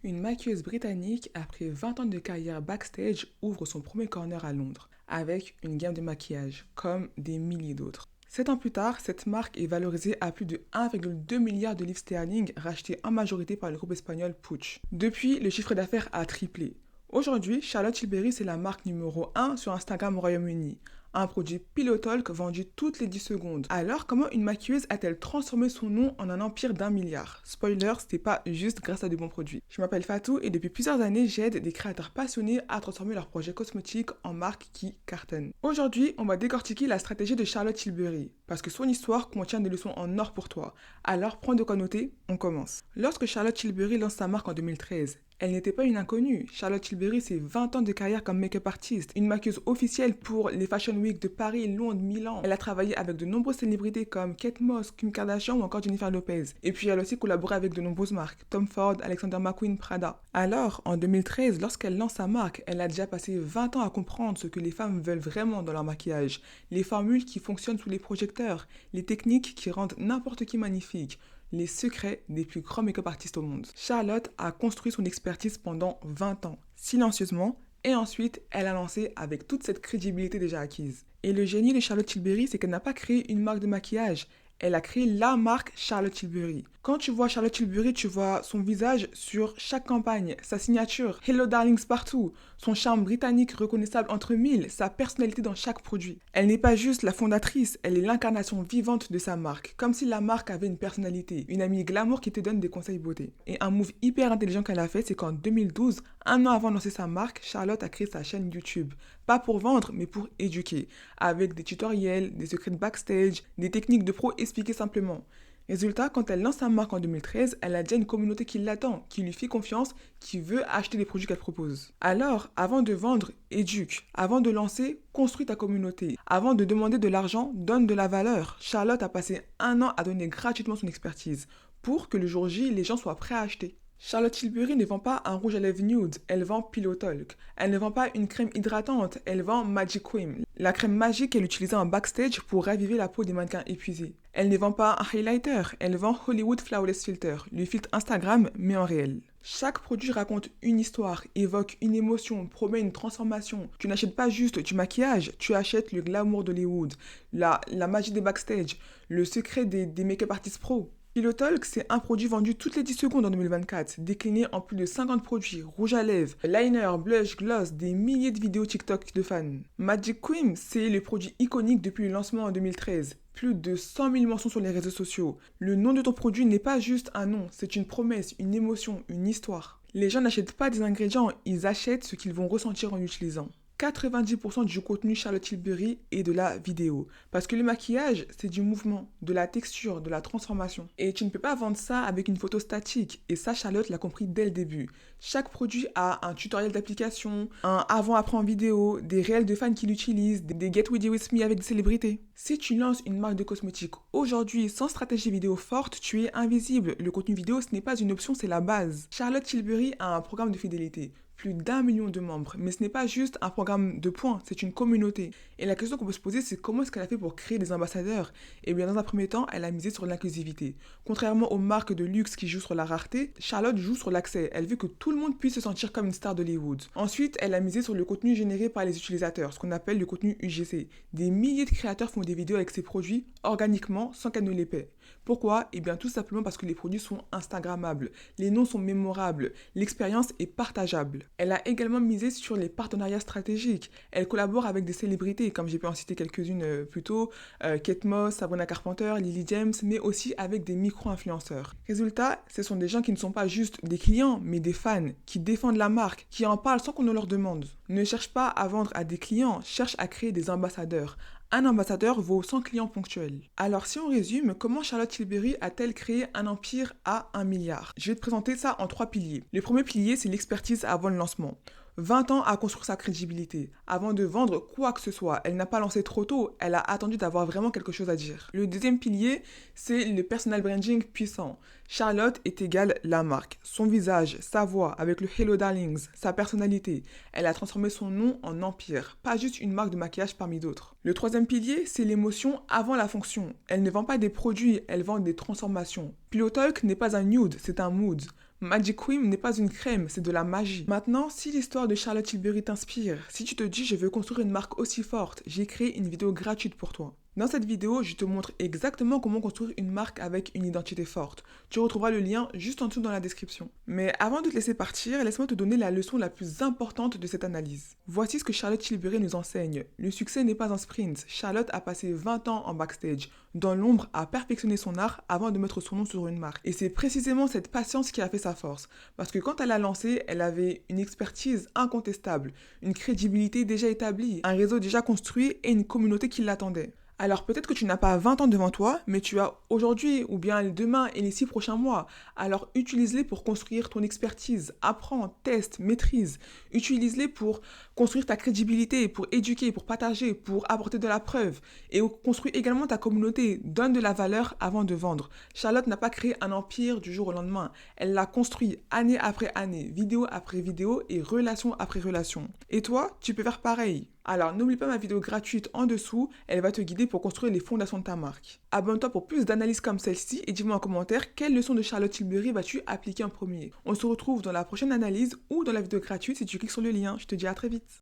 Une maquilleuse britannique, après 20 ans de carrière backstage, ouvre son premier corner à Londres, avec une gamme de maquillage, comme des milliers d'autres. 7 ans plus tard, cette marque est valorisée à plus de 1,2 milliard de livres sterling, rachetés en majorité par le groupe espagnol Puig. Depuis, le chiffre d'affaires a triplé. Aujourd'hui, Charlotte Tilbury, c'est la marque numéro 1 sur Instagram au Royaume-Uni. Un produit Pillow Talk vendu toutes les 10 secondes. Alors, comment une maquilleuse a-t-elle transformé son nom en un empire d'1 milliard? Spoiler, c'était pas juste grâce à de bons produits. Je m'appelle Fatou et depuis plusieurs années, j'aide des créateurs passionnés à transformer leurs projets cosmétiques en marques qui cartonnent. Aujourd'hui, on va décortiquer la stratégie de Charlotte Tilbury, parce que son histoire contient des leçons en or pour toi. Alors, prends de quoi noter, on commence. Lorsque Charlotte Tilbury lance sa marque en 2013, elle n'était pas une inconnue. Charlotte Tilbury, c'est 20 ans de carrière comme make-up artiste, une maquilleuse officielle pour les Fashion Week de Paris, Londres, Milan. Elle a travaillé avec de nombreuses célébrités comme Kate Moss, Kim Kardashian ou encore Jennifer Lopez. Et puis elle a aussi collaboré avec de nombreuses marques, Tom Ford, Alexander McQueen, Prada. Alors, en 2013, lorsqu'elle lance sa marque, elle a déjà passé 20 ans à comprendre ce que les femmes veulent vraiment dans leur maquillage, les formules qui fonctionnent sous les projecteurs, les techniques qui rendent n'importe qui magnifique, les secrets des plus grands make-up artistes au monde. Charlotte a construit son expertise pendant 20 ans, silencieusement, et ensuite, elle a lancé avec toute cette crédibilité déjà acquise. Et le génie de Charlotte Tilbury, c'est qu'elle n'a pas créé une marque de maquillage, elle a créé la marque Charlotte Tilbury. Quand tu vois Charlotte Tilbury, tu vois son visage sur chaque campagne, sa signature, Hello Darlings partout, son charme britannique reconnaissable entre mille, sa personnalité dans chaque produit. Elle n'est pas juste la fondatrice, elle est l'incarnation vivante de sa marque, comme si la marque avait une personnalité, une amie glamour qui te donne des conseils beauté. Et un move hyper intelligent qu'elle a fait, c'est qu'en 2012, un an avant de lancer sa marque, Charlotte a créé sa chaîne YouTube. Pas pour vendre, mais pour éduquer, avec des tutoriels, des secrets de backstage, des techniques de pro expliquées simplement. Résultat, quand elle lance sa marque en 2013, elle a déjà une communauté qui l'attend, qui lui fait confiance, qui veut acheter les produits qu'elle propose. Alors, avant de vendre, éduque. Avant de lancer, construis ta communauté. Avant de demander de l'argent, donne de la valeur. Charlotte a passé un an à donner gratuitement son expertise, pour que le jour J, les gens soient prêts à acheter. Charlotte Tilbury ne vend pas un rouge à lèvres nude, elle vend Pillow Talk. Elle ne vend pas une crème hydratante, elle vend Magic Cream, la crème magique qu'elle utilisait en backstage pour raviver la peau des mannequins épuisés. Elle ne vend pas un highlighter, elle vend Hollywood Flawless Filter, le filtre Instagram mais en réel. Chaque produit raconte une histoire, évoque une émotion, promet une transformation. Tu n'achètes pas juste du maquillage, tu achètes le glamour d'Hollywood, la magie des backstage, le secret des make-up artistes pro. Pillow Talk, c'est un produit vendu toutes les 10 secondes en 2024, décliné en plus de 50 produits, rouge à lèvres, liner, blush, gloss, des milliers de vidéos TikTok de fans. Magic Cream, c'est le produit iconique depuis le lancement en 2013. Plus de 100 000 mentions sur les réseaux sociaux. Le nom de ton produit n'est pas juste un nom, c'est une promesse, une émotion, une histoire. Les gens n'achètent pas des ingrédients, ils achètent ce qu'ils vont ressentir en l'utilisant. 90% du contenu Charlotte Tilbury est de la vidéo. Parce que le maquillage, c'est du mouvement, de la texture, de la transformation. Et tu ne peux pas vendre ça avec une photo statique. Et ça, Charlotte l'a compris dès le début. Chaque produit a un tutoriel d'application, un avant-après en vidéo, des réels de fans qui l'utilisent, des Get Ready With Me avec des célébrités. Si tu lances une marque de cosmétiques aujourd'hui sans stratégie vidéo forte, tu es invisible. Le contenu vidéo, ce n'est pas une option, c'est la base. Charlotte Tilbury a un programme de fidélité. Plus d'1 million de membres. Mais ce n'est pas juste un programme de points, c'est une communauté. Et la question qu'on peut se poser, c'est comment est-ce qu'elle a fait pour créer des ambassadeurs? Eh bien, dans un premier temps, elle a misé sur l'inclusivité. Contrairement aux marques de luxe qui jouent sur la rareté, Charlotte joue sur l'accès. Elle veut que tout le monde puisse se sentir comme une star d'Hollywood. Ensuite, elle a misé sur le contenu généré par les utilisateurs, ce qu'on appelle le contenu UGC. Des milliers de créateurs font des vidéos avec ces produits organiquement sans qu'elle ne les paie. Pourquoi? Eh bien, tout simplement parce que les produits sont instagrammables, les noms sont mémorables, l'expérience est partageable. Elle a également misé sur les partenariats stratégiques. Elle collabore avec des célébrités, comme j'ai pu en citer quelques-unes plus tôt, Kate Moss, Sabrina Carpenter, Lily James, mais aussi avec des micro-influenceurs. Résultat, ce sont des gens qui ne sont pas juste des clients, mais des fans, qui défendent la marque, qui en parlent sans qu'on ne leur demande. Ne cherche pas à vendre à des clients, cherche à créer des ambassadeurs. Un ambassadeur vaut 100 clients ponctuels. Alors si on résume, comment Charlotte Tilbury a-t-elle créé un empire à 1 milliard? Je vais te présenter ça en 3 piliers. Le premier pilier, c'est l'expertise avant le lancement. 20 ans à construire sa crédibilité. Avant de vendre quoi que ce soit, elle n'a pas lancé trop tôt, elle a attendu d'avoir vraiment quelque chose à dire. Le deuxième pilier, c'est le personal branding puissant. Charlotte est égale la marque. Son visage, sa voix, avec le Hello Darlings, sa personnalité. Elle a transformé son nom en empire, pas juste une marque de maquillage parmi d'autres. Le troisième pilier, c'est l'émotion avant la fonction. Elle ne vend pas des produits, elle vend des transformations. Pillow Talk n'est pas un nude, c'est un mood. Magic Cream n'est pas une crème, c'est de la magie. Maintenant, si l'histoire de Charlotte Tilbury t'inspire, si tu te dis je veux construire une marque aussi forte, j'ai créé une vidéo gratuite pour toi. Dans cette vidéo, je te montre exactement comment construire une marque avec une identité forte. Tu retrouveras le lien juste en dessous dans la description. Mais avant de te laisser partir, laisse-moi te donner la leçon la plus importante de cette analyse. Voici ce que Charlotte Tilbury nous enseigne. Le succès n'est pas un sprint. Charlotte a passé 20 ans en backstage, dans l'ombre, à perfectionner son art avant de mettre son nom sur une marque. Et c'est précisément cette patience qui a fait sa force. Parce que quand elle a lancé, elle avait une expertise incontestable, une crédibilité déjà établie, un réseau déjà construit et une communauté qui l'attendait. Alors peut-être que tu n'as pas 20 ans devant toi, mais tu as aujourd'hui ou bien demain et les 6 prochains mois. Alors utilise-les pour construire ton expertise. Apprends, teste, maîtrise. Utilise-les pour construire ta crédibilité, pour éduquer, pour partager, pour apporter de la preuve. Et construis également ta communauté. Donne de la valeur avant de vendre. Charlotte n'a pas créé un empire du jour au lendemain. Elle l'a construit année après année, vidéo après vidéo et relation après relation. Et toi, tu peux faire pareil. Alors n'oublie pas ma vidéo gratuite en dessous, elle va te guider pour construire les fondations de ta marque. Abonne-toi pour plus d'analyses comme celle-ci et dis-moi en commentaire quelle leçon de Charlotte Tilbury vas-tu appliquer en premier. On se retrouve dans la prochaine analyse ou dans la vidéo gratuite si tu cliques sur le lien. Je te dis à très vite.